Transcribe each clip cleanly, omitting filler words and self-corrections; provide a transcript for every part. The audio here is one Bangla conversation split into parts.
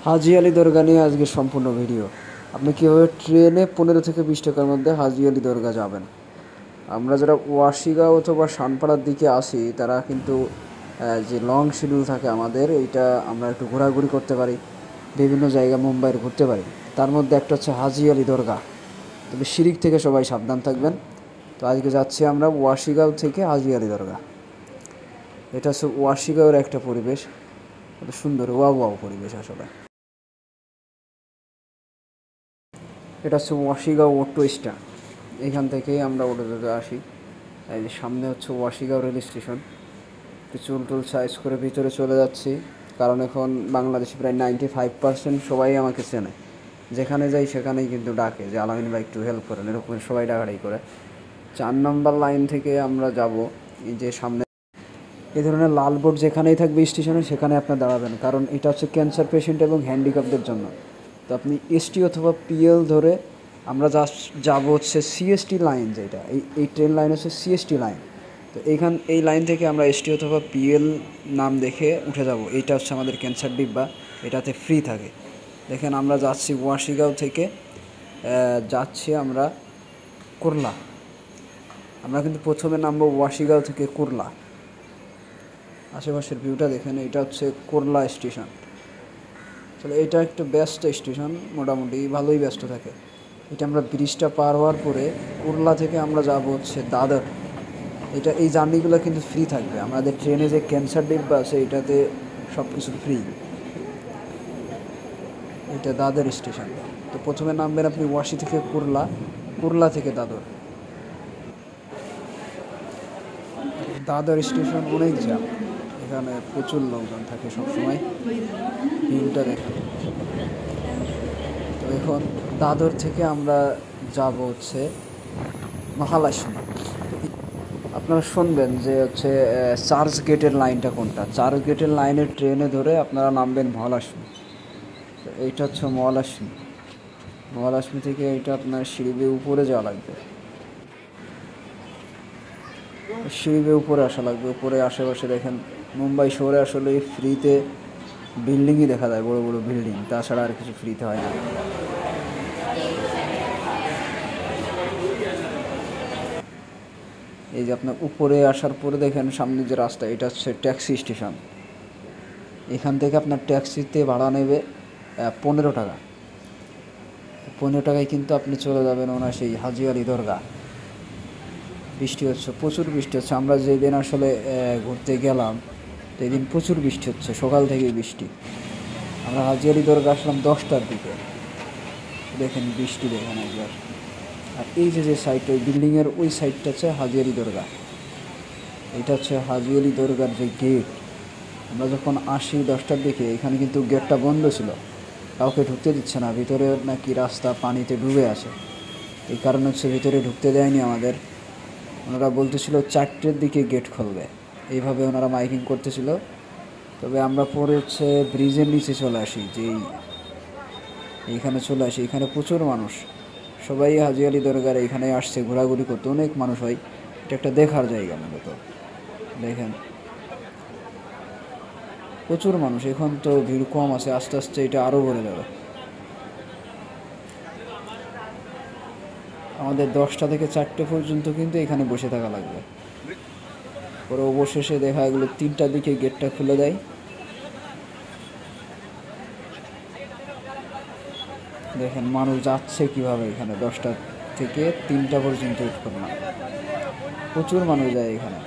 হাজি আলী দরগা নিয়ে আজকে সম্পূর্ণ ভিডিও। আপনি কীভাবে ট্রেনে 15 থেকে 20 টাকার মধ্যে হাজি আলী দরগা যাবেন। আমরা যারা ওয়াশিগাঁও অথবা শানপাড়ার দিকে আসি তারা কিন্তু যে লং শিডিউল থাকে আমাদের, এইটা আমরা একটু ঘোরাঘুরি করতে পারি, বিভিন্ন জায়গা মুম্বাইয়ের ঘুরতে পারি। তার মধ্যে একটা হচ্ছে হাজি আলী দরগা। তবে শিরিক থেকে সবাই সাবধান থাকবেন। তো আজকে যাচ্ছি আমরা ওয়াশিগাঁও থেকে হাজি আলী দরগা। এটা হচ্ছে ওয়াশিগাঁওয়ের একটা পরিবেশ, সুন্দর ওয়াও ওয়াও পরিবেশ আসলে। এটা হচ্ছে ওয়াশিগাঁও অটো স্ট্যান্ড, এখান থেকেই আমরা অটোতে আসি। এই যে সামনে হচ্ছে ওয়াশিগাঁও রেল স্টেশন। চুল টুল সাইজ করে ভিতরে চলে যাচ্ছি, কারণ এখন বাংলাদেশে প্রায় 95% সবাই আমাকে চেনে। যেখানে যাই সেখানেই কিন্তু ডাকে যে আলামিন ভাই একটু হেল্প করেন, এরকম সবাই ডাকাডাকি করে। 4 নম্বর লাইন থেকে আমরা যাব। এই যে সামনে এই ধরনের লাল বোর্ড যেখানেই থাকবে স্টেশনে সেখানে আপনি দাঁড়াবেন, কারণ এটা হচ্ছে ক্যান্সার পেশেন্ট এবং হ্যান্ডিক্যাপদের জন্য। তো আপনি এসটি অথবা পিএল ধরে আমরা যাব হচ্ছে সিএসটি লাইন, যেটা এই ট্রেন লাইন হচ্ছে সিএসটি লাইন। তো এই লাইন থেকে আমরা এসটি অথবা পিএল নাম দেখে উঠে যাব। এইটা হচ্ছে আমাদের ক্যান্সার ডিব্বা, এটাতে ফ্রি থাকে। দেখেন আমরা যাচ্ছি ওয়াশিগাঁও থেকে, যাচ্ছি আমরা কুরলা। আমরা কিন্তু প্রথমে নামবো ওয়াশিগাঁও থেকে কুরলা। আশেপাশের ভিউটা দেখেন, এটা হচ্ছে কুরলা স্টেশন। আসলে এটা একটা ব্যস্ত স্টেশন, মোটামুটি ভালোই ব্যস্ত থাকে। এটা আমরা ব্রিজটা পার হওয়ার পরে কুরলা থেকে আমরা যাব হচ্ছে দাদর। এই জার্নিগুলো কিন্তু ফ্রি থাকবে। আমাদের ট্রেনে যে ক্যান্সার ডিব্বা আছে এটাতে সব কিছু ফ্রি। এটা দাদর স্টেশন। তো প্রথমে নামবেন আপনি ওয়াশি থেকে কুরলা, কুরলা থেকে দাদর। দাদর স্টেশন অনেক জ্যাম, এখানে প্রচুর লোকজন থাকে সবসময়। ভিউটা দেখেন। তো এখন দাদর থেকে আমরা যাব হচ্ছে মহালক্ষ্মী। আপনারা শুনবেন যে হচ্ছে চার্চ গেটের লাইনটা কোনটা। চার্চ গেটের লাইনের ট্রেনে ধরে আপনারা নামবেন মহালক্ষ্মী। তো এইটা হচ্ছে মহালক্ষ্মী। মহালক্ষ্মী থেকে এইটা আপনার সিঁড়ি বেয়ে উপরে যাওয়া লাগবে, সিঁড়ি বেয়ে উপরে আসা লাগবে। উপরে আশেপাশে দেখেন মুম্বাই শহরে আসলে ফ্রিতে বিল্ডিংই দেখা যায়, বড় বড় বিল্ডিং, তাছাড়া আর কিছু ফ্রিতে হয় না। এই যে আপনার উপরে আসার পরে দেখেন সামনে যে রাস্তা, এটা হচ্ছে ট্যাক্সি স্টেশন। এখান থেকে আপনার ট্যাক্সিতে ভাড়া নেবে 15 টাকা। 15 টাকায় কিন্তু আপনি চলে যাবেন ওনার সেই হাজি আলী দরগা। বৃষ্টি হচ্ছে, প্রচুর বৃষ্টি হচ্ছে। আমরা যেদিন আসলে ঘুরতে গেলাম সেদিন প্রচুর বৃষ্টি হচ্ছে, সকাল থেকেই বৃষ্টি। আমরা হাজি আলী দরগা আসলাম 10টার দিকে। দেখেন বৃষ্টি দেখেন একবার। আর এই যে সাইডটা, ওই বিল্ডিংয়ের ওই সাইডটা হচ্ছে হাজি আলী দরগা। এটা হচ্ছে হাজি আলী দরগার যে গেট। আমরা যখন আসি 10টার দিকে, এখানে কিন্তু গেটটা বন্ধ ছিল, কাউকে ঢুকতে দিচ্ছে না। ভিতরে নাকি রাস্তা পানিতে ডুবে আছে, এই কারণে হচ্ছে ভিতরে ঢুকতে দেয়নি আমাদের। ওনারা বলতেছিল 4টের দিকে গেট খুলবে, এইভাবে ওনারা মাইকিং করতেছিল। তবে আমরা পরে হচ্ছে ব্রিজের নিচে চলে আসি, এইখানে চলে আসি। এখানে প্রচুর মানুষ, সবাই হাজি আলী দরগার এখানে আসছে ঘোরাঘুরি করতে, অনেক মানুষ হয়। এটা একটা দেখার জায়গা মূলত। দেখেন প্রচুর মানুষ। এখন তো ভিড় কম আছে, আস্তে আস্তে এটা আরও ভরে যাবে। আমাদের 10টা থেকে 4টে পর্যন্ত কিন্তু এখানে বসে থাকা লাগবে। পরে অবশেষে দেখা গেলো 3টার দিকে গেটটা খুলে দেয়। দেখেন মানুষ যাচ্ছে কিভাবে, এখানে 10টা থেকে 3টা পর্যন্ত ওয়েট করলাম, প্রচুর মানুষ যায় এখানে।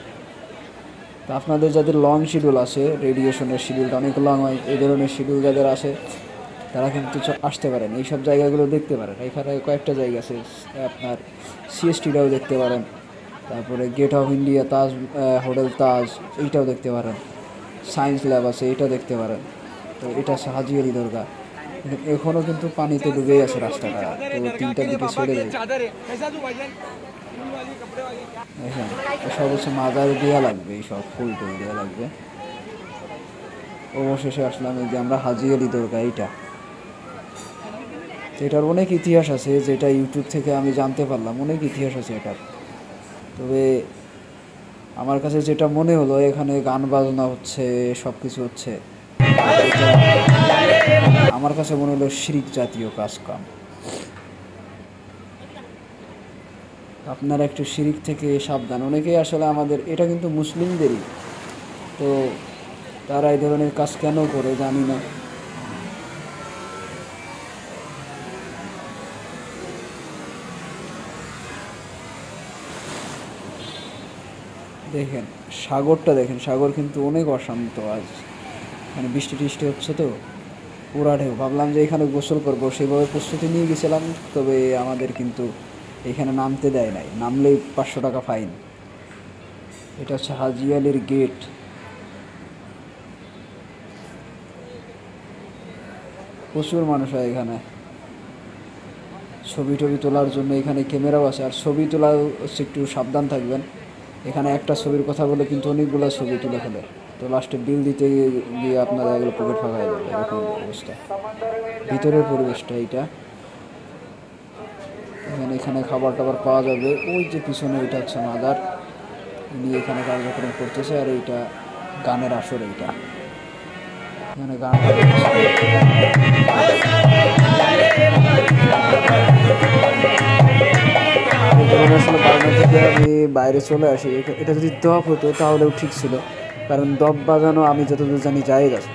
তো আপনাদের যাদের লং শিডিউল আছে, রেডিয়েশনের শিডিউলটা অনেক লং হয়, এই ধরনের শিডিউল যাদের আসে তারা কিন্তু আসতে পারেন, এইসব জায়গাগুলো দেখতে পারেন। এখানে কয়েকটা জায়গা আছে, আপনার সিএসটিটাও দেখতে পারেন, তারপরে Gate of India, Taj hotel Taj, এইটাও দেখতে পারেন। সায়েন্স ল্যাব আছে, এটা দেখতে পারেন। তো এটা হচ্ছে হাজি আলী দরগা। এখনও কিন্তু পানিতে ডুবেই আছে রাস্তাটা, তো 3টার দিকে ছেড়ে দেয়। দেখেন এসব হচ্ছে মাজার দেওয়া লাগবে, এইসব ফুল টুল দেওয়া লাগবে। অবশেষে আসলাম এই যে আমরা হাজি আলী দরগা। এইটা এটার অনেক ইতিহাস আছে, যেটা ইউটিউব থেকে আমি জানতে পারলাম, অনেক ইতিহাস আছে এটার। তবে আমার কাছে যেটা মনে হলো, এখানে গান বাজনা হচ্ছে, সব কিছু হচ্ছে। আমার আমার কাছে মনে হলো শিরিক জাতীয় কাজ কাম। আপনারা একটু শিরিক থেকে সাবধান। অনেকেই আসলে আমাদের, এটা কিন্তু মুসলিমদেরই, তো তারা এই ধরনের কাজ কেন করে জানি না। দেখেন সাগরটা, দেখেন সাগর কিন্তু অনেক অশান্ত আজ, মানে বৃষ্টি টিষ্টি হচ্ছে তো পুরা ঢেউ। ভাবলাম যে এখানে গোসল করব, সেভাবে প্রস্তুতি নিয়ে গেছিলাম, তবে আমাদের কিন্তু এখানে নামতে দেয় নাই, নামলেই 500 টাকা ফাইন। এটা হচ্ছে হাজি আলীর গেট। প্রচুর মানুষ হয় এখানে, ছবি টবি তোলার জন্য এখানে ক্যামেরাও আছে। আর ছবি তোলা হচ্ছে একটু সাবধান থাকবেন, এখানে একটা ছবির কথা বলে কিন্তু অনেকগুলো ছবি তুলে ফেলে, তো লাস্টে বিল দিতে গিয়ে আপনারা এগুলো পকেট ফাঁকা হয়ে যাবে, এরকম অবস্থা। ভিতরের পরিবেশটা এইটা, এখানে খাবার টাবার পাওয়া যাবে। ওই যে পিছনে এটা হচ্ছে মাদার, উনি এখানে কার্যক্রম করতেছে। আর এইটা গানের আসর, এইটা এখানে গান আসলে বারোটা থেকে আমি বাইরে চলে আসি। এটা যদি দপ হতো তাহলেও ঠিক ছিল, কারণ দপ বাজানো আমি যতদূর জানি জায়েজ আছে।